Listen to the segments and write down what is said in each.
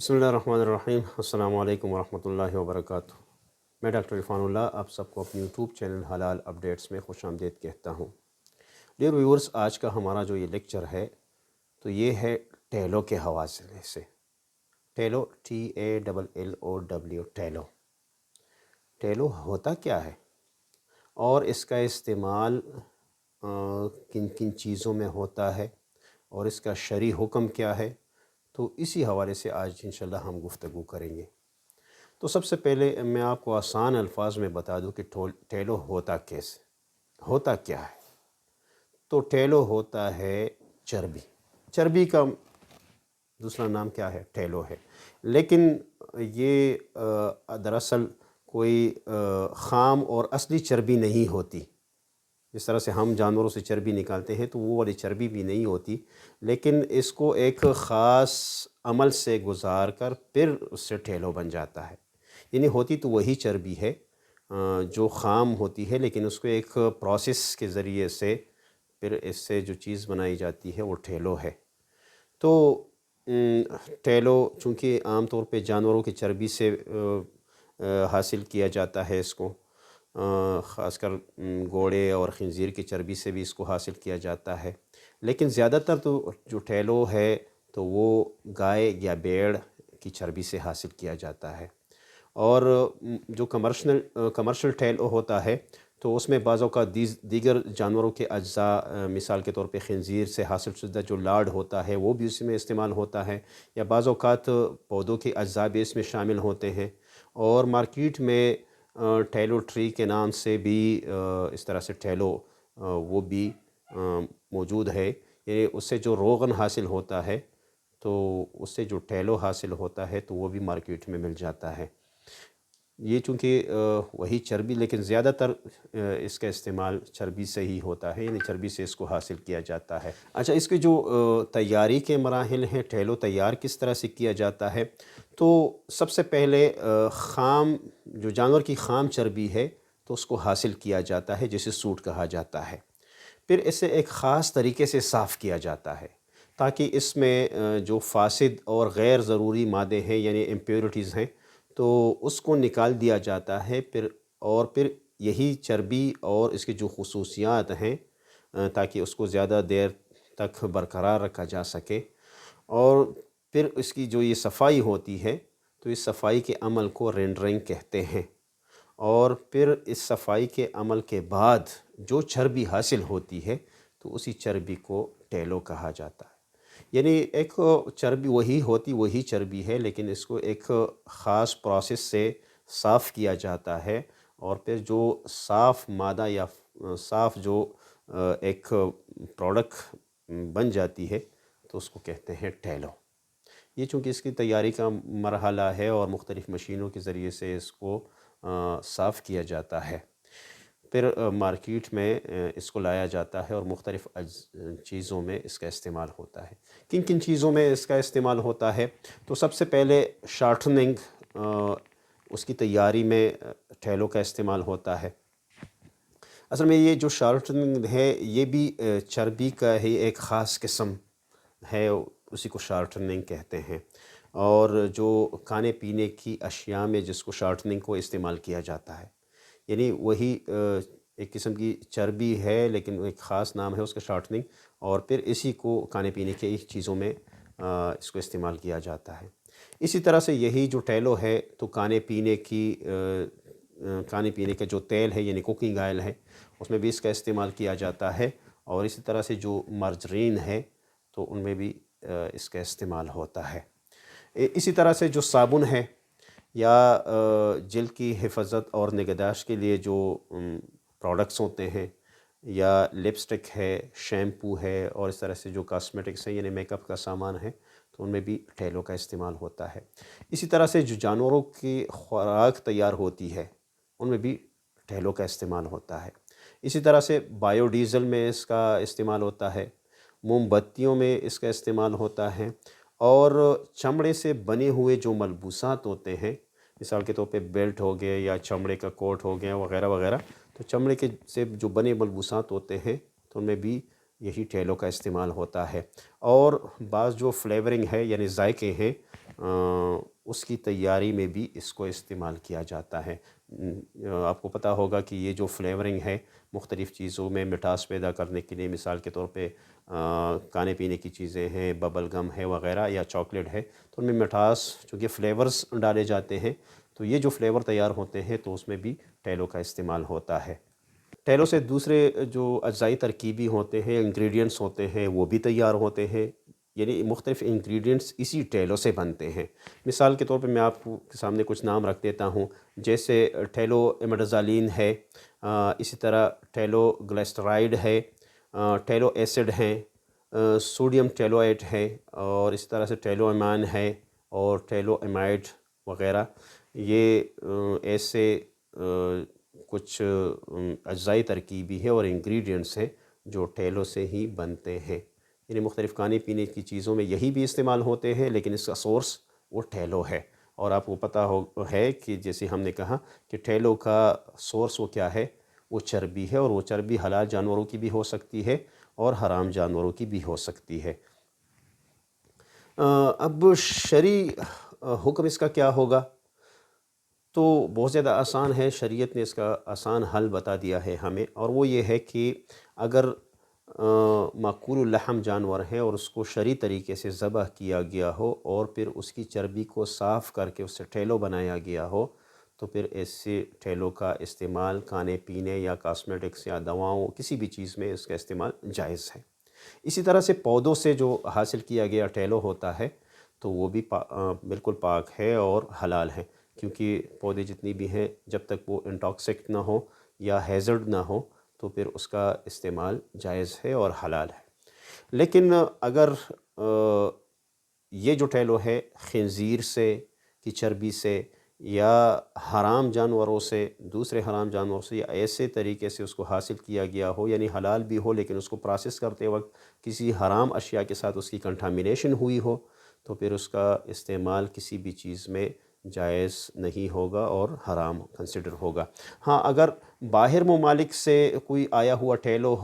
بسم اللہ الرحمن الرحیم۔ السلام علیکم ورحمۃ اللہ وبرکاتہ۔ میں ڈاکٹر عرفان اللہ آپ سب کو اپنے یوٹیوب چینل حلال اپڈیٹس میں خوش آمدید کہتا ہوں۔ ڈیئر ویورز، آج کا ہمارا جو یہ لیکچر ہے تو یہ ہے ٹیلو کے حوالے سے۔ ٹیلو TALLOW ٹیلو ٹیلو ہوتا کیا ہے اور اس کا استعمال کن کن چیزوں میں ہوتا ہے اور اس کا شرعی حکم کیا ہے، تو اسی حوالے سے آج انشاءاللہ ہم گفتگو کریں گے۔ تو سب سے پہلے میں آپ کو آسان الفاظ میں بتا دوں کہ ٹیلو ہوتا ہوتا کیا ہے۔ تو ٹیلو ہوتا ہے چربی کا دوسرا نام کیا ہے؟ ٹیلو ہے، لیکن یہ دراصل کوئی خام اور اصلی چربی نہیں ہوتی۔ جس طرح سے ہم جانوروں سے چربی نکالتے ہیں تو وہ والی چربی بھی نہیں ہوتی، لیکن اس کو ایک خاص عمل سے گزار کر پھر اس سے ٹیلو بن جاتا ہے۔ یعنی ہوتی تو وہی چربی ہے جو خام ہوتی ہے، لیکن اس کو ایک پروسیس کے ذریعے سے پھر اس سے جو چیز بنائی جاتی ہے وہ ٹیلو ہے۔ تو ٹیلو چونکہ عام طور پہ جانوروں کی چربی سے حاصل کیا جاتا ہے، اس کو خاص کر گھوڑے اور خنزیر کی چربی سے بھی اس کو حاصل کیا جاتا ہے، لیکن زیادہ تر تو جو ٹیلو ہے تو وہ گائے یا بیڑ کی چربی سے حاصل کیا جاتا ہے۔ اور جو کمرشل ٹیلو ہوتا ہے تو اس میں بعض اوقات دیگر جانوروں کے اجزاء، مثال کے طور پہ خنزیر سے حاصل شدہ جو لاڑ ہوتا ہے وہ بھی اس میں استعمال ہوتا ہے، یا بعض اوقات پودوں کے اجزاء بھی اس میں شامل ہوتے ہیں۔ اور مارکیٹ میں ٹیلو ٹری کے نام سے بھی اس طرح سے ٹیلو وہ بھی موجود ہے، یعنی اس سے جو روغن حاصل ہوتا ہے تو اس سے جو ٹیلو حاصل ہوتا ہے تو وہ بھی مارکیٹ میں مل جاتا ہے۔ یہ چونکہ وہی چربی، لیکن زیادہ تر اس کا استعمال چربی سے ہی ہوتا ہے، یعنی چربی سے اس کو حاصل کیا جاتا ہے۔ اچھا، اس کے جو تیاری کے مراحل ہیں، ٹیلو تیار کس طرح سے کیا جاتا ہے، تو سب سے پہلے جو جانور کی خام چربی ہے تو اس کو حاصل کیا جاتا ہے، جسے سوٹ کہا جاتا ہے۔ پھر اسے ایک خاص طریقے سے صاف کیا جاتا ہے تاکہ اس میں جو فاسد اور غیر ضروری مادے ہیں، یعنی امپیورٹیز ہیں، تو اس کو نکال دیا جاتا ہے۔ پھر یہی چربی اور اس کی جو خصوصیات ہیں تاکہ اس کو زیادہ دیر تک برقرار رکھا جا سکے، اور پھر اس کی جو یہ صفائی ہوتی ہے تو اس صفائی کے عمل کو رینڈرنگ کہتے ہیں۔ اور پھر اس صفائی کے عمل کے بعد جو چربی حاصل ہوتی ہے تو اسی چربی کو ٹیلو کہا جاتا ہے۔ یعنی ایک چربی وہی چربی ہے، لیکن اس کو ایک خاص پروسیس سے صاف کیا جاتا ہے، اور پھر جو صاف مادہ یا صاف جو ایک پروڈکٹ بن جاتی ہے تو اس کو کہتے ہیں ٹیلو۔ یہ چونکہ اس کی تیاری کا مرحلہ ہے اور مختلف مشینوں کے ذریعے سے اس کو صاف کیا جاتا ہے، پھر مارکیٹ میں اس کو لایا جاتا ہے اور مختلف چیزوں میں اس کا استعمال ہوتا ہے۔ کن کن چیزوں میں اس کا استعمال ہوتا ہے؟ تو سب سے پہلے شارٹننگ، اس کی تیاری میں ٹیلو کا استعمال ہوتا ہے۔ اصل میں یہ جو شارٹننگ ہے یہ بھی چربی کا ہی ایک خاص قسم ہے، اسی کو شارٹننگ کہتے ہیں۔ اور جو کھانے پینے کی اشیاء میں جس کو شارٹننگ کو استعمال کیا جاتا ہے، یعنی وہی ایک قسم کی چربی ہے، لیکن ایک خاص نام ہے اس کا شارٹننگ، اور پھر اسی کو کھانے پینے کی چیزوں میں اس کو استعمال کیا جاتا ہے۔ اسی طرح سے یہی جو ٹیلو ہے تو کھانے پینے کا جو تیل ہے، یعنی کوکنگ آئل ہے، اس میں بھی اس کا استعمال کیا جاتا ہے، اور اسی طرح سے جو مرجرین ہے تو ان میں بھی اس کا استعمال ہوتا ہے۔ اسی طرح سے جو صابن ہے یا جلد کی حفاظت اور نگہداشت کے لیے جو پروڈکٹس ہوتے ہیں، یا لپسٹک ہے، شیمپو ہے، اور اس طرح سے جو کاسمیٹکس ہیں، یعنی میک اپ کا سامان ہے، تو ان میں بھی ٹیلو کا استعمال ہوتا ہے۔ اسی طرح سے جو جانوروں کی خوراک تیار ہوتی ہے ان میں بھی ٹیلو کا استعمال ہوتا ہے۔ اسی طرح سے بایو ڈیزل میں اس کا استعمال ہوتا ہے، موم بتیوں میں اس کا استعمال ہوتا ہے، اور چمڑے سے بنے ہوئے جو ملبوسات ہوتے ہیں، مثال کے طور پہ بیلٹ ہو گئے یا چمڑے کا کوٹ ہو گیا وغیرہ وغیرہ، تو چمڑے کے سے جو بنے ملبوسات ہوتے ہیں تو ان میں بھی یہی ٹیلو کا استعمال ہوتا ہے۔ اور بعض جو فلیورنگ ہے، یعنی ذائقے ہیں، اس کی تیاری میں بھی اس کو استعمال کیا جاتا ہے۔ آپ کو پتہ ہوگا کہ یہ جو فلیورنگ ہے مختلف چیزوں میں مٹھاس پیدا کرنے کے لیے، مثال کے طور پہ کھانے پینے کی چیزیں ہیں، ببل گم ہے وغیرہ یا چاکلیٹ ہے، تو ان میں مٹھاس چونکہ فلیورز ڈالے جاتے ہیں، تو یہ جو فلیور تیار ہوتے ہیں تو اس میں بھی ٹیلو کا استعمال ہوتا ہے۔ ٹیلو سے دوسرے جو اجزائی ترکیبی ہوتے ہیں، انگریڈینٹس ہوتے ہیں، وہ بھی تیار ہوتے ہیں، یعنی مختلف انگریڈینٹس اسی ٹیلو سے بنتے ہیں۔ مثال کے طور پہ میں آپ کے سامنے کچھ نام رکھ دیتا ہوں، جیسے ٹیلو امیڈازالین ہے، اسی طرح ٹیلو گلیسٹرائڈ ہے، ٹیلو ایسڈ ہیں، سوڈیم ٹیلوائٹ ہے، اور اس طرح سے ٹیلو امان ہے اور ٹیلو امائڈ وغیرہ۔ یہ ایسے کچھ اجزائی ترکیبی ہے اور انگریڈینٹس ہیں جو ٹیلو سے ہی بنتے ہیں، یعنی مختلف کھانے پینے کی چیزوں میں یہی بھی استعمال ہوتے ہیں، لیکن اس کا سورس وہ ٹیلو ہے۔ اور آپ کو پتہ ہے کہ جیسے ہم نے کہا کہ ٹیلو کا سورس وہ کیا ہے، وہ چربی ہے، اور وہ چربی حلال جانوروں کی بھی ہو سکتی ہے اور حرام جانوروں کی بھی ہو سکتی ہے۔ اب شرعی حکم اس کا کیا ہوگا؟ تو بہت زیادہ آسان ہے، شریعت نے اس کا آسان حل بتا دیا ہے ہمیں، اور وہ یہ ہے کہ اگر معقول اللحم جانور ہے اور اس کو شرعی طریقے سے ذبح کیا گیا ہو اور پھر اس کی چربی کو صاف کر کے اس سے ٹھیلو بنایا گیا ہو، تو پھر ایسے ٹھیلو کا استعمال کھانے پینے یا کاسمیٹکس یا دواؤں کسی بھی چیز میں اس کا استعمال جائز ہے۔ اسی طرح سے پودوں سے جو حاصل کیا گیا ٹھیلو ہوتا ہے تو وہ بھی بالکل پاک ہے اور حلال ہے، کیونکہ پودے جتنی بھی ہیں جب تک وہ انٹاکسک نہ ہو یا ہیزرڈ نہ ہو تو پھر اس کا استعمال جائز ہے اور حلال ہے۔ لیکن اگر یہ جو ٹیلو ہے خنزیر سے کی چربی سے یا حرام جانوروں سے، دوسرے حرام جانوروں سے، یا ایسے طریقے سے اس کو حاصل کیا گیا ہو، یعنی حلال بھی ہو لیکن اس کو پروسیس کرتے وقت کسی حرام اشیاء کے ساتھ اس کی کنٹامینیشن ہوئی ہو، تو پھر اس کا استعمال کسی بھی چیز میں جائز نہیں ہوگا اور حرام کنسیڈر ہوگا۔ ہاں، اگر باہر ممالک سے کوئی آیا ہوا ٹیلو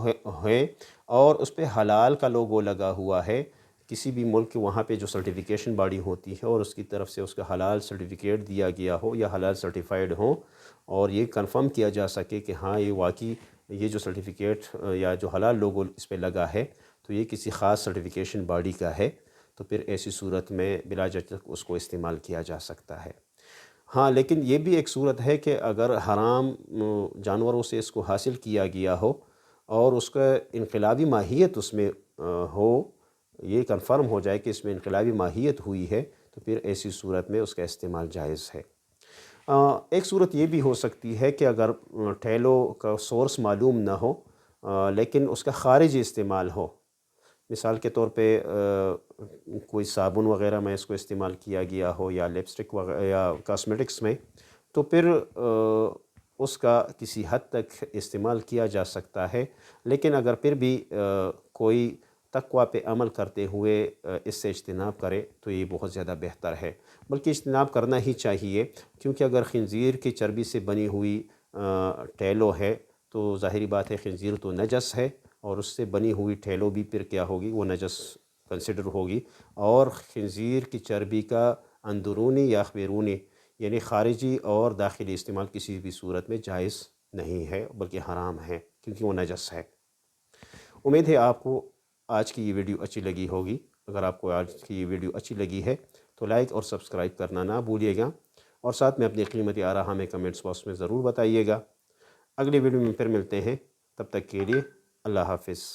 ہے اور اس پہ حلال کا لوگو لگا ہوا ہے، کسی بھی ملک وہاں پہ جو سرٹیفیکیشن باڈی ہوتی ہے اور اس کی طرف سے اس کا حلال سرٹیفکیٹ دیا گیا ہو یا حلال سرٹیفائیڈ ہو، اور یہ کنفرم کیا جا سکے کہ ہاں یہ واقعی یہ جو سرٹیفکیٹ یا جو حلال لوگو اس پہ لگا ہے تو یہ کسی خاص سرٹیفیکیشن باڈی کا ہے، تو پھر ایسی صورت میں بلا جھجک اس کو استعمال کیا جا سکتا ہے۔ ہاں، لیکن یہ بھی ایک صورت ہے کہ اگر حرام جانوروں سے اس کو حاصل کیا گیا ہو اور اس کا انقلابی ماہیت اس میں ہو، یہ کنفرم ہو جائے کہ اس میں انقلابی ماہیت ہوئی ہے، تو پھر ایسی صورت میں اس کا استعمال جائز ہے۔ ایک صورت یہ بھی ہو سکتی ہے کہ اگر ٹھیلو کا سورس معلوم نہ ہو لیکن اس کا خارجی استعمال ہو، مثال کے طور پہ کوئی صابن وغیرہ میں اس کو استعمال کیا گیا ہو یا لپسٹک وغیرہ یا کاسمیٹکس میں، تو پھر اس کا کسی حد تک استعمال کیا جا سکتا ہے، لیکن اگر پھر بھی کوئی تقویٰ پہ عمل کرتے ہوئے اس سے اجتناب کرے تو یہ بہت زیادہ بہتر ہے، بلکہ اجتناب کرنا ہی چاہیے، کیونکہ اگر خنزیر کی چربی سے بنی ہوئی ٹھیلو ہے تو ظاہری بات ہے خنزیر تو نجس ہے، اور اس سے بنی ہوئی ٹھیلو بھی پھر کیا ہوگی، وہ نجس کنسیڈر ہوگی، اور خنزیر کی چربی کا اندرونی یا بیرونی یعنی خارجی اور داخلی استعمال کسی بھی صورت میں جائز نہیں ہے بلکہ حرام ہے، کیونکہ وہ نجس ہے۔ امید ہے آپ کو آج کی یہ ویڈیو اچھی لگی ہوگی۔ اگر آپ کو آج کی یہ ویڈیو اچھی لگی ہے تو لائک اور سبسکرائب کرنا نہ بھولیے گا، اور ساتھ میں اپنی قیمتی آراء ہمیں کمنٹس باکس میں ضرور بتائیے گا۔ اگلی ویڈیو میں پھر ملتے ہیں، تب تک کے لیے اللہ حافظ۔